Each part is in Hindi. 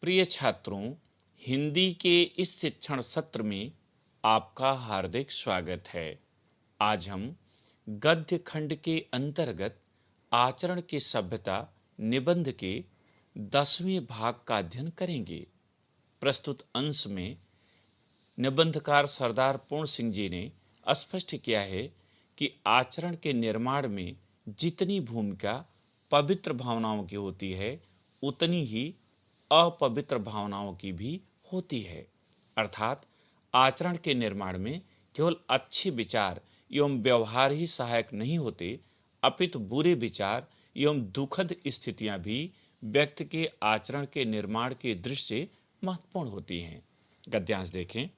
प्रिय छात्रों, हिंदी के इस शिक्षण सत्र में आपका हार्दिक स्वागत है। आज हम गद्य खंड के अंतर्गत आचरण की सभ्यता निबंध के 10वें भाग का अध्ययन करेंगे। प्रस्तुत अंश में निबंधकार सरदार पूर्ण सिंह जी ने स्पष्ट किया है कि आचरण के निर्माण में जितनी भूमिका पवित्र भावनाओं की होती है, उतनी ही अपवित्र भावनाओं की भी होती है। अर्थात आचरण के निर्माण में केवल अच्छे विचार एवं व्यवहार ही सहायक नहीं होते, अपितु बुरे विचार एवं दुखद स्थितियां भी व्यक्ति के आचरण के निर्माण की दृष्टि से महत्वपूर्ण होती हैं। गद्यांश देखें।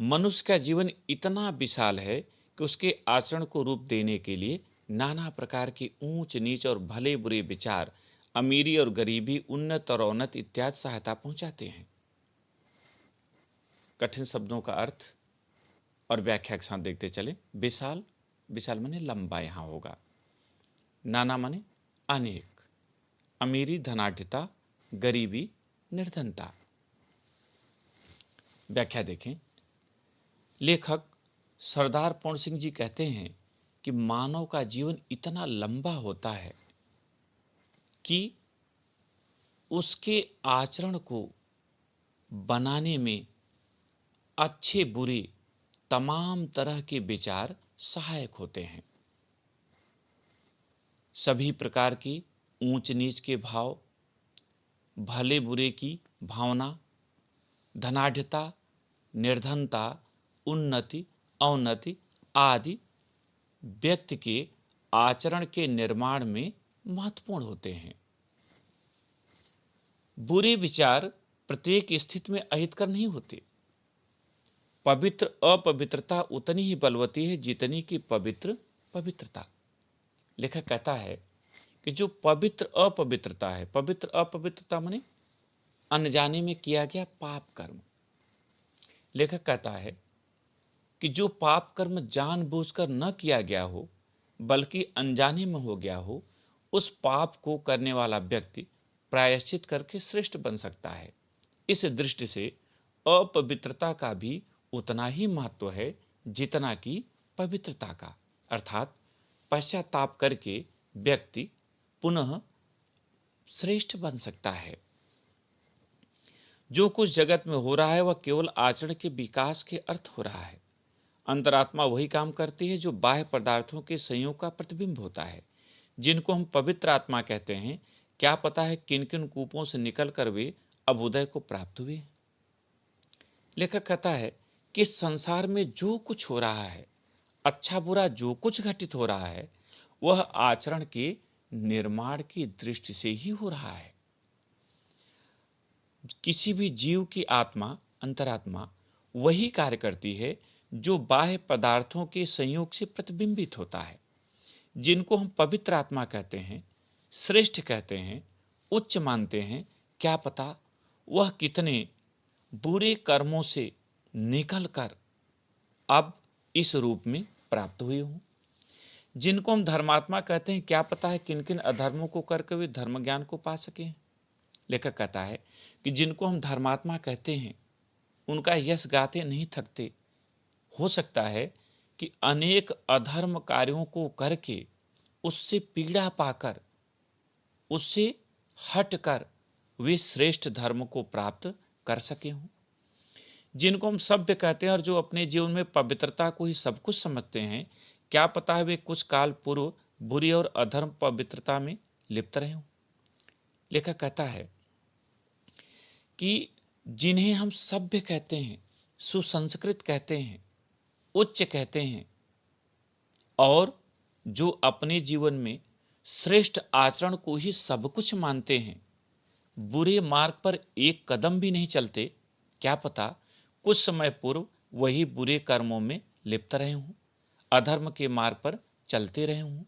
मनुष्य का जीवन इतना विशाल है कि उसके आचरण को रूप देने के लिए नाना प्रकार के ऊंच नीच और भले बुरे विचार, अमीरी और गरीबी, उन्नत और अवनत इत्यादि सहायता पहुंचाते हैं। कठिन शब्दों का अर्थ और व्याख्या के साथ देखते चले। विशाल, विशाल माने लंबा यहां होगा। नाना माने अनेक, अमीरी धनाढ्यता, गरीबी निर्धनता। व्याख्या देखें। लेखक सरदार पूर्ण सिंह जी कहते हैं कि मानव का जीवन इतना लंबा होता है कि उसके आचरण को बनाने में अच्छे बुरे तमाम तरह के विचार सहायक होते हैं। सभी प्रकार की ऊंच नीच के भाव, भले बुरे की भावना, धनाढ्यता, निर्धनता, उन्नति, अवनति आदि व्यक्ति के आचरण के निर्माण में महत्वपूर्ण होते हैं। बुरे विचार प्रत्येक स्थिति में अहितकर नहीं होते। पवित्र अपवित्रता उतनी ही बलवती है जितनी कि पवित्र पवित्रता। लेखक कहता है कि जो पवित्र अपवित्रता है, पवित्र अपवित्रता माने अनजाने में किया गया पाप कर्म। लेखक कहता है कि जो पाप कर्म जानबूझकर न किया गया हो बल्कि अनजाने में हो गया हो, उस पाप को करने वाला व्यक्ति प्रायश्चित करके श्रेष्ठ बन सकता है। इस दृष्टि से अपवित्रता का भी उतना ही महत्व है जितना कि पवित्रता का। अर्थात पश्चाताप करके व्यक्ति पुनः श्रेष्ठ बन सकता है। जो कुछ जगत में हो रहा है वह केवल आचरण के विकास के अर्थ हो रहा है। अंतरात्मा वही काम करती है जो बाह्य पदार्थों के संयोग का प्रतिबिंब होता है, जिनको हम पवित्र आत्मा कहते हैं। क्या पता है किन किन कूपों से निकलकर वे अभ्युदय को प्राप्त हुए। लेखक कहता है कि संसार में जो कुछ हो रहा है, अच्छा बुरा जो कुछ घटित हो रहा है, वह आचरण के निर्माण की दृष्टि से ही हो रहा है। किसी भी जीव की आत्मा, अंतरात्मा वही कार्य करती है जो बाह्य पदार्थों के संयोग से प्रतिबिंबित होता है, जिनको हम पवित्र आत्मा कहते हैं, श्रेष्ठ कहते हैं, उच्च मानते हैं। क्या पता वह कितने बुरे कर्मों से निकलकर अब इस रूप में प्राप्त हुए हों। जिनको हम धर्मात्मा कहते हैं, क्या पता है किन किन अधर्मों को करके वे धर्म ज्ञान को पा सके। लेखक कहता है कि जिनको हम धर्मात्मा कहते हैं, उनका यश गाते नहीं थकते। हो सकता है कि अनेक अधर्म कार्यों को करके उससे पीड़ा पाकर, उससे हटकर वे श्रेष्ठ धर्म को प्राप्त कर सके हों। जिनको हम सभ्य कहते हैं और जो अपने जीवन में पवित्रता को ही सब कुछ समझते हैं, क्या पता है वे कुछ काल पूर्व बुरी और अधर्म पवित्रता में लिप्त रहे हों। लेखक कहता है कि जिन्हें हम सभ्य कहते हैं, सुसंस्कृत कहते हैं, उच्च कहते हैं और जो अपने जीवन में श्रेष्ठ आचरण को ही सब कुछ मानते हैं, बुरे मार्ग पर एक कदम भी नहीं चलते, क्या पता कुछ समय पूर्व वही बुरे कर्मों में लिप्त रहे हों, अधर्म के मार्ग पर चलते रहे हों।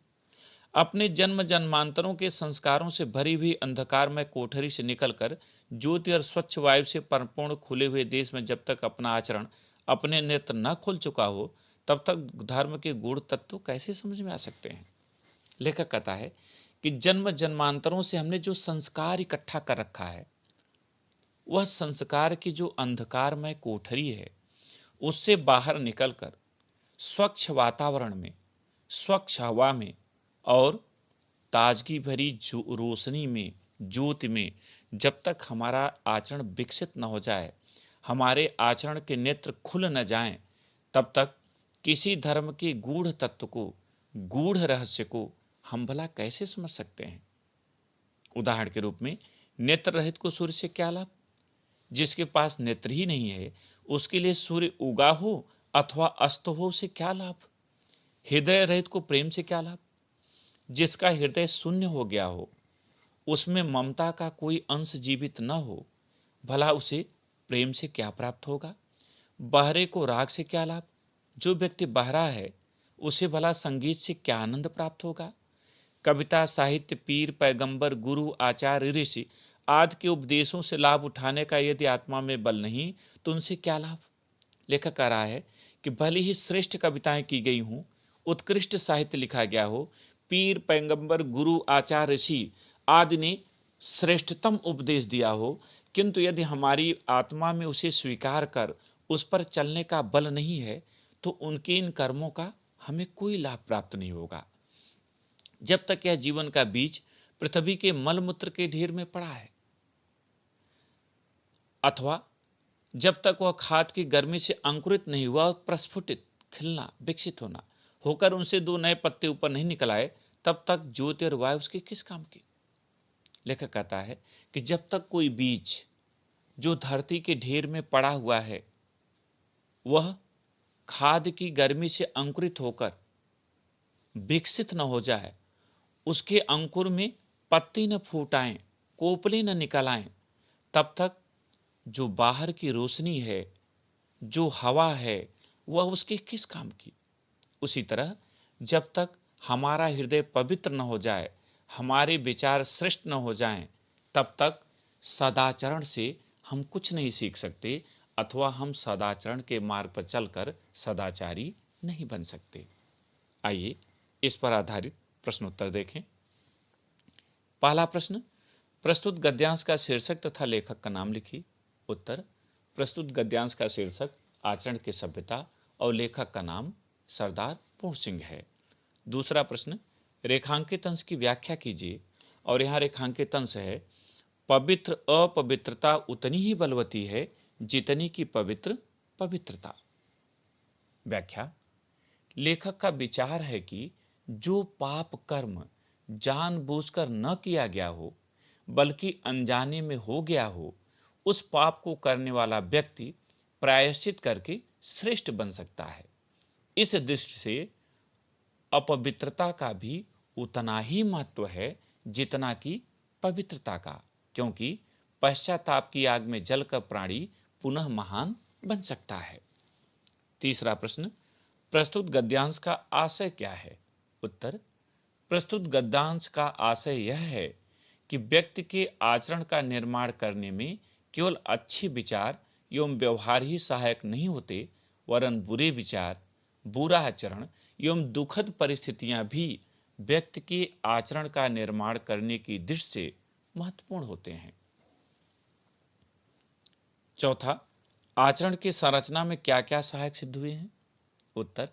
अपने जन्म जन्मांतरों के संस्कारों से भरी हुई अंधकारमय कोठरी से निकलकर ज्योति और स्वच्छ वायु से परिपूर्ण खुले हुए देश में जब तक अपना आचरण, अपने नेत्र न खोल चुका हो, तब तक धर्म के गूढ़ तत्व कैसे समझ में आ सकते हैं। लेखक कहता है कि जन्म जन्मांतरों से हमने जो संस्कार इकट्ठा कर रखा है, वह संस्कार की जो अंधकारमय कोठरी है, उससे बाहर निकलकर स्वच्छ वातावरण में, स्वच्छ हवा में और ताजगी भरी रोशनी में, ज्योति में जब तक हमारा आचरण विकसित न हो जाए, हमारे आचरण के नेत्र खुल न जाएं, तब तक किसी धर्म के गूढ़ तत्व को, गूढ़ रहस्य को हम भला कैसे समझ सकते हैं। उदाहरण के रूप में, नेत्र रहित को सूर्य से क्या लाभ? जिसके पास नेत्र ही नहीं है, उसके लिए सूर्य उगा हो अथवा अस्त हो से क्या लाभ? हृदय रहित को प्रेम से क्या लाभ? जिसका हृदय शून्य हो गया हो, उसमें ममता का कोई अंश जीवित न हो, भला उसे प्रेम से क्या प्राप्त होगा? बहरे को राग से क्या लाभ? जो व्यक्ति बहरा है, उसे भला संगीत से क्या आनंद प्राप्त होगा? कविता, साहित्य, पीर, पैगंबर, गुरु, आचार्य, ऋषि आदि के उपदेशों से लाभ उठाने का यदि आत्मा में बल नहीं, तो उनसे क्या लाभ? लेखक कह रहा है कि भले ही श्रेष्ठ कविताएं की गई हों, उत्कृष्ट साहित्य लिखा गया हो, पीर, पैगंबर, गुरु, आचार्य, ऋषि आदि ने श्रेष्ठतम उपदेश दिया हो, किंतु यदि हमारी आत्मा में उसे स्वीकार कर उस पर चलने का बल नहीं है, तो उनके इन कर्मों का हमें कोई लाभ प्राप्त नहीं होगा। जब तक यह जीवन का बीज पृथ्वी के मलमूत्र के ढेर में पड़ा है, अथवा जब तक वह खाद की गर्मी से अंकुरित नहीं हुआ और प्रस्फुटित, खिलना, विकसित होना होकर उनसे दो नए पत्ते ऊपर नहीं निकल आए, तब तक ज्योति और वायु उसके किस काम की? लेखक कहता है कि जब तक कोई बीज जो धरती के ढेर में पड़ा हुआ है, वह खाद की गर्मी से अंकुरित होकर विकसित न हो जाए, उसके अंकुर में पत्ती न फूट आए, कोपले न निकल आए, तब तक जो बाहर की रोशनी है, जो हवा है, वह उसके किस काम की? उसी तरह जब तक हमारा हृदय पवित्र न हो जाए, हमारे विचार श्रेष्ठ न हो जाएं, तब तक सदाचरण से हम कुछ नहीं सीख सकते, अथवा हम सदाचरण के मार्ग पर चलकर सदाचारी नहीं बन सकते। आइए इस पर आधारित प्रश्नोत्तर देखें। पहला प्रश्न, प्रस्तुत गद्यांश का शीर्षक तथा लेखक का नाम लिखिए। उत्तर, प्रस्तुत गद्यांश का शीर्षक आचरण की सभ्यता और लेखक का नाम सरदार पूर्ण सिंह है। दूसरा प्रश्न, रेखांकित अंश की व्याख्या कीजिए। और यहाँ रेखांकित अंश है, पवित्र अपवित्रता उतनी ही बलवती है जितनी की पवित्र पवित्रता। व्याख्या, लेखक का विचार है कि जो पाप कर्म जानबूझकर न किया गया हो, बल्कि अनजाने में हो गया हो, उस पाप को करने वाला व्यक्ति प्रायश्चित करके श्रेष्ठ बन सकता है। इस दृष्टि से अपवित्रता का भी उतना ही महत्व है जितना कि पवित्रता का, क्योंकि पश्चाताप की आग में जलकर प्राणी पुनः महान बन सकता है। तीसरा प्रश्न, प्रस्तुत गद्यांश का आशय क्या है? उत्तर, प्रस्तुत गद्यांश का आशय यह है कि व्यक्ति के आचरण का निर्माण करने में केवल अच्छे विचार एवं व्यवहार ही सहायक नहीं होते, वरन बुरे विचार, बुरा आचरण एवं दुखद परिस्थितियां भी व्यक्ति के आचरण का निर्माण करने की दृष्टि से महत्वपूर्ण होते हैं। चौथा, आचरण की संरचना में क्या क्या सहायक सिद्ध हुए हैं? उत्तर,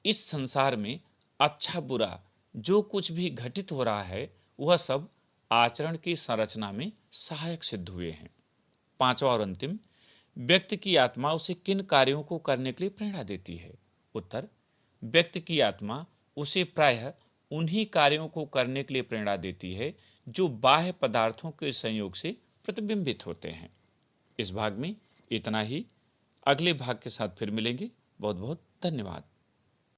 इस संसार में अच्छा बुरा जो कुछ भी घटित हो रहा है, वह सब आचरण की संरचना में सहायक सिद्ध हुए हैं। पांचवा और अंतिम, व्यक्ति की आत्मा उसे किन कार्यों को करने के लिए प्रेरणा देती है? उत्तर, व्यक्ति की आत्मा उसे प्रायः उन्हीं कार्यों को करने के लिए प्रेरणा देती है जो बाह्य पदार्थों के संयोग से प्रतिबिंबित होते हैं। इस भाग में इतना ही। अगले भाग के साथ फिर मिलेंगे। बहुत बहुत धन्यवाद।